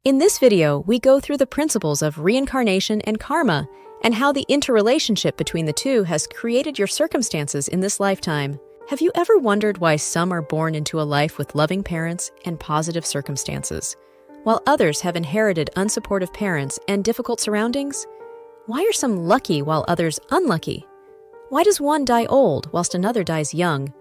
In this video, we go through the principles of reincarnation and karma and how the interrelationship between the two has created your circumstances in this lifetime. Have you ever wondered why some are born into a life with loving parents and positive circumstances, while others have inherited unsupportive parents and difficult surroundings? Why are some lucky while others unlucky? Why does one die old whilst another dies young?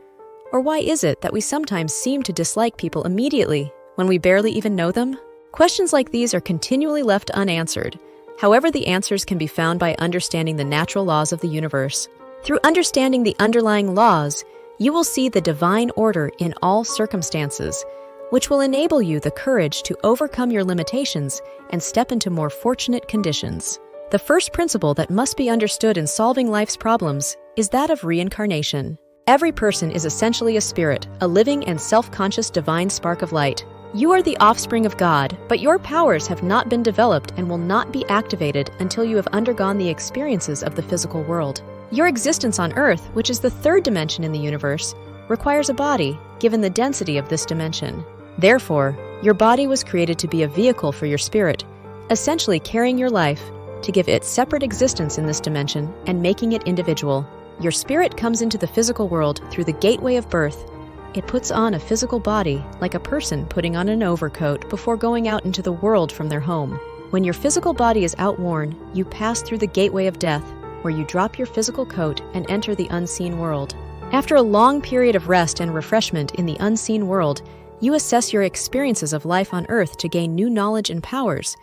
Or why is it that we sometimes seem to dislike people immediately when we barely even know them? Questions like these are continually left unanswered. However, the answers can be found by understanding the natural laws of the universe. Through understanding the underlying laws, you will see the divine order in all circumstances, which will enable you the courage to overcome your limitations and step into more fortunate conditions. The first principle that must be understood in solving life's problems is that of reincarnation. Every person is essentially a spirit, a living and self-conscious divine spark of light. You are the offspring of God, but your powers have not been developed and will not be activated until you have undergone the experiences of the physical world. Your existence on Earth, which is the third dimension in the universe, requires a body, given the density of this dimension. Therefore, your body was created to be a vehicle for your spirit, essentially carrying your life to give it separate existence in this dimension and making it individual. Your spirit comes into the physical world through the gateway of birth. It puts on a physical body, like a person putting on an overcoat before going out into the world from their home. When your physical body is outworn, you pass through the gateway of death, where you drop your physical coat and enter the unseen world. After a long period of rest and refreshment in the unseen world, you assess your experiences of life on Earth to gain new knowledge and powers.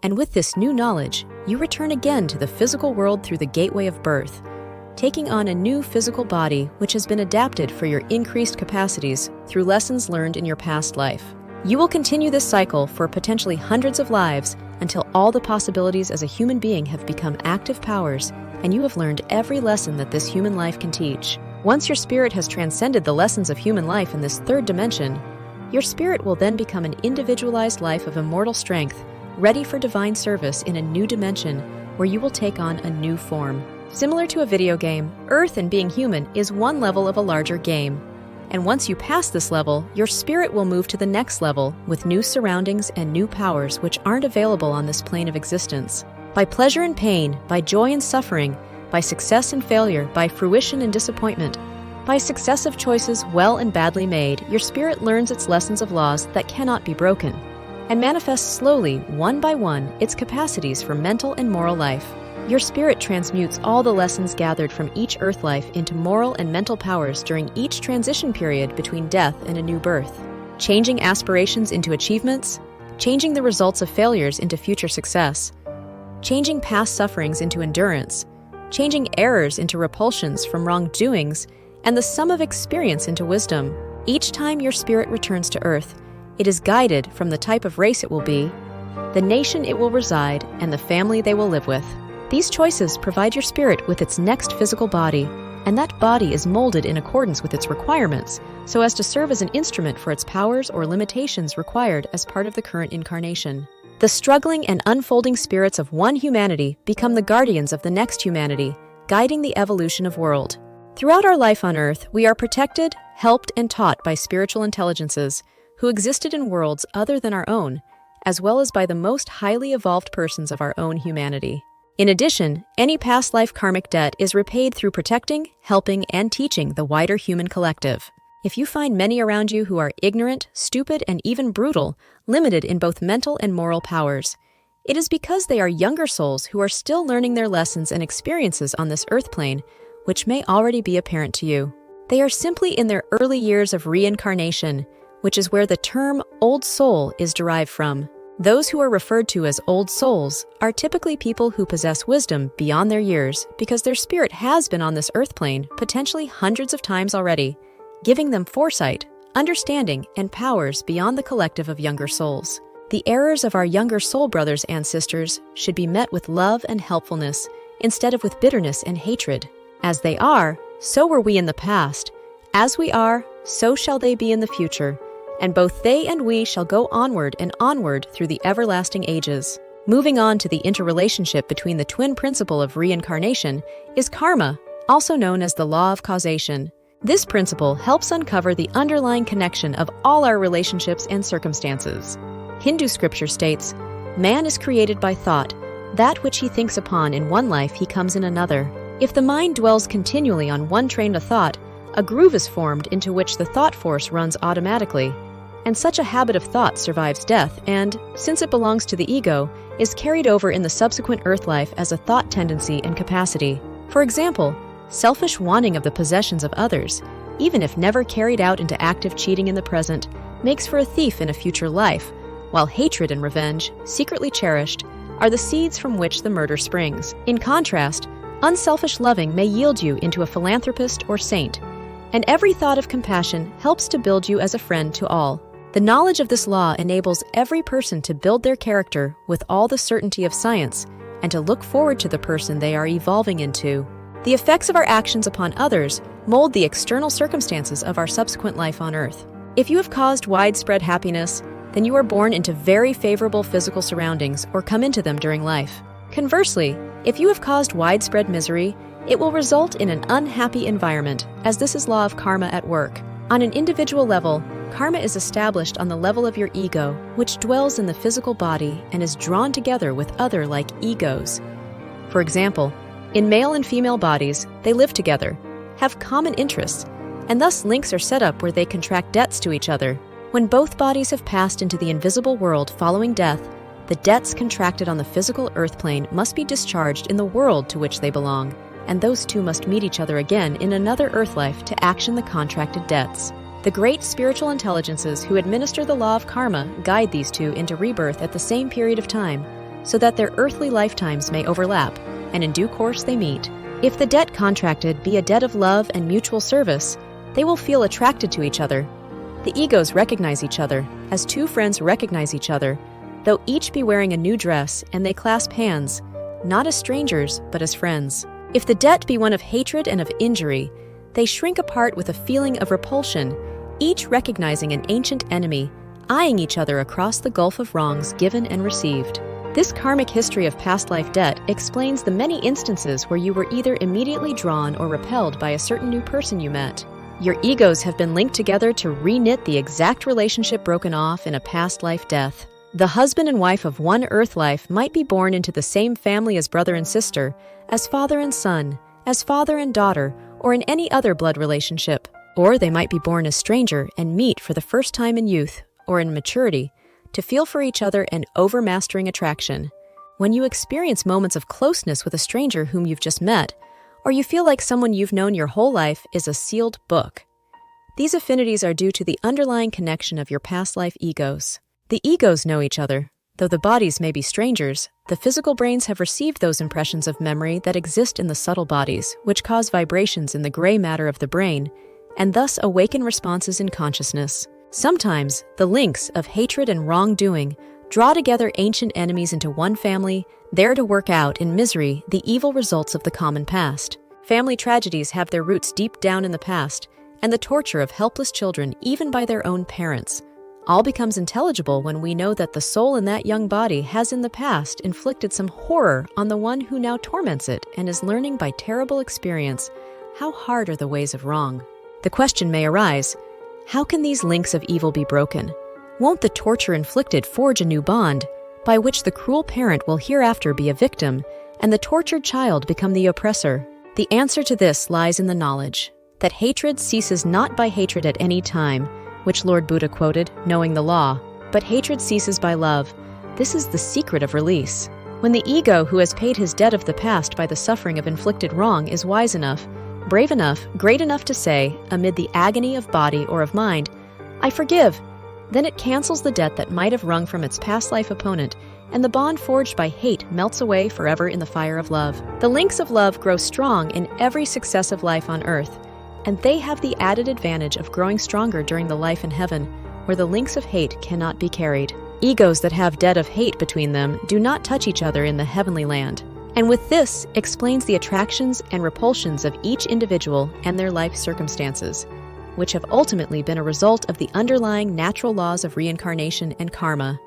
And with this new knowledge, you return again to the physical world through the gateway of birth, taking on a new physical body which has been adapted for your increased capacities through lessons learned in your past life. You will continue this cycle for potentially hundreds of lives until all the possibilities as a human being have become active powers and you have learned every lesson that this human life can teach. Once your spirit has transcended the lessons of human life in this third dimension, your spirit will then become an individualized life of immortal strength, ready for divine service in a new dimension where you will take on a new form. Similar to a video game, Earth and being human is one level of a larger game. And once you pass this level, your spirit will move to the next level with new surroundings and new powers which aren't available on this plane of existence. By pleasure and pain, by joy and suffering, by success and failure, by fruition and disappointment, by successive choices well and badly made, your spirit learns its lessons of laws that cannot be broken, and manifests slowly, one by one, its capacities for mental and moral life. Your spirit transmutes all the lessons gathered from each earth life into moral and mental powers during each transition period between death and a new birth, changing aspirations into achievements, changing the results of failures into future success, changing past sufferings into endurance, changing errors into repulsions from wrongdoings, and the sum of experience into wisdom. Each time your spirit returns to Earth, it is guided from the type of race it will be, the nation it will reside, and the family they will live with. These choices provide your spirit with its next physical body, and that body is molded in accordance with its requirements, so as to serve as an instrument for its powers or limitations required as part of the current incarnation. The struggling and unfolding spirits of one humanity become the guardians of the next humanity, guiding the evolution of world. Throughout our life on Earth, we are protected, helped, and taught by spiritual intelligences who existed in worlds other than our own, as well as by the most highly evolved persons of our own humanity. In addition, any past life karmic debt is repaid through protecting, helping, and teaching the wider human collective. If you find many around you who are ignorant, stupid, and even brutal, limited in both mental and moral powers, it is because they are younger souls who are still learning their lessons and experiences on this earth plane, which may already be apparent to you. They are simply in their early years of reincarnation, which is where the term old soul is derived from. Those who are referred to as old souls are typically people who possess wisdom beyond their years because their spirit has been on this earth plane potentially hundreds of times already, giving them foresight, understanding, and powers beyond the collective of younger souls. The errors of our younger soul brothers and sisters should be met with love and helpfulness instead of with bitterness and hatred. As they are, so were we in the past. As we are, so shall they be in the future. And both they and we shall go onward and onward through the everlasting ages. Moving on to the interrelationship between the twin principle of reincarnation is karma, also known as the law of causation. This principle helps uncover the underlying connection of all our relationships and circumstances. Hindu scripture states, "Man is created by thought. That which he thinks upon in one life he comes in another." If the mind dwells continually on one train of thought, a groove is formed into which the thought force runs automatically. And such a habit of thought survives death and, since it belongs to the ego, is carried over in the subsequent earth life as a thought tendency and capacity. For example, selfish wanting of the possessions of others, even if never carried out into active cheating in the present, makes for a thief in a future life, while hatred and revenge, secretly cherished, are the seeds from which the murder springs. In contrast, unselfish loving may yield you into a philanthropist or saint, and every thought of compassion helps to build you as a friend to all. The knowledge of this law enables every person to build their character with all the certainty of science and to look forward to the person they are evolving into. The effects of our actions upon others mold the external circumstances of our subsequent life on Earth. If you have caused widespread happiness, then you are born into very favorable physical surroundings or come into them during life. Conversely, if you have caused widespread misery, it will result in an unhappy environment, as this is law of karma at work. On an individual level, karma is established on the level of your ego, which dwells in the physical body and is drawn together with other like egos. For example, in male and female bodies, they live together, have common interests, and thus links are set up where they contract debts to each other. When both bodies have passed into the invisible world following death, the debts contracted on the physical earth plane must be discharged in the world to which they belong, and those two must meet each other again in another earth life to action the contracted debts. The great spiritual intelligences who administer the law of karma guide these two into rebirth at the same period of time, so that their earthly lifetimes may overlap, and in due course they meet. If the debt contracted be a debt of love and mutual service, they will feel attracted to each other. The egos recognize each other, as two friends recognize each other, though each be wearing a new dress, and they clasp hands, not as strangers, but as friends. If the debt be one of hatred and of injury, they shrink apart with a feeling of repulsion, each recognizing an ancient enemy, eyeing each other across the gulf of wrongs given and received. This karmic history of past life debt explains the many instances where you were either immediately drawn or repelled by a certain new person you met. Your egos have been linked together to reknit the exact relationship broken off in a past life death. The husband and wife of one earth life might be born into the same family as brother and sister, as father and son, as father and daughter, or in any other blood relationship. Or they might be born a stranger and meet for the first time in youth, or in maturity, to feel for each other an overmastering attraction. When you experience moments of closeness with a stranger whom you've just met, or you feel like someone you've known your whole life is a sealed book. These affinities are due to the underlying connection of your past life egos. The egos know each other. Though the bodies may be strangers, the physical brains have received those impressions of memory that exist in the subtle bodies, which cause vibrations in the gray matter of the brain, and thus awaken responses in consciousness. Sometimes, the links of hatred and wrongdoing draw together ancient enemies into one family, there to work out in misery the evil results of the common past. Family tragedies have their roots deep down in the past, and the torture of helpless children even by their own parents. All becomes intelligible when we know that the soul in that young body has in the past inflicted some horror on the one who now torments it and is learning by terrible experience how hard are the ways of wrong. The question may arise, how can these links of evil be broken? Won't the torture inflicted forge a new bond, by which the cruel parent will hereafter be a victim, and the tortured child become the oppressor? The answer to this lies in the knowledge that hatred ceases not by hatred at any time, which Lord Buddha quoted, knowing the law, but hatred ceases by love. This is the secret of release. When the ego who has paid his debt of the past by the suffering of inflicted wrong is wise enough, brave enough, great enough to say, amid the agony of body or of mind, "I forgive," then it cancels the debt that might have wrung from its past life opponent, and the bond forged by hate melts away forever in the fire of love. The links of love grow strong in every successive life on earth, and they have the added advantage of growing stronger during the life in heaven, where the links of hate cannot be carried. Egos that have debt of hate between them do not touch each other in the heavenly land. And with this explains the attractions and repulsions of each individual and their life circumstances, which have ultimately been a result of the underlying natural laws of reincarnation and karma.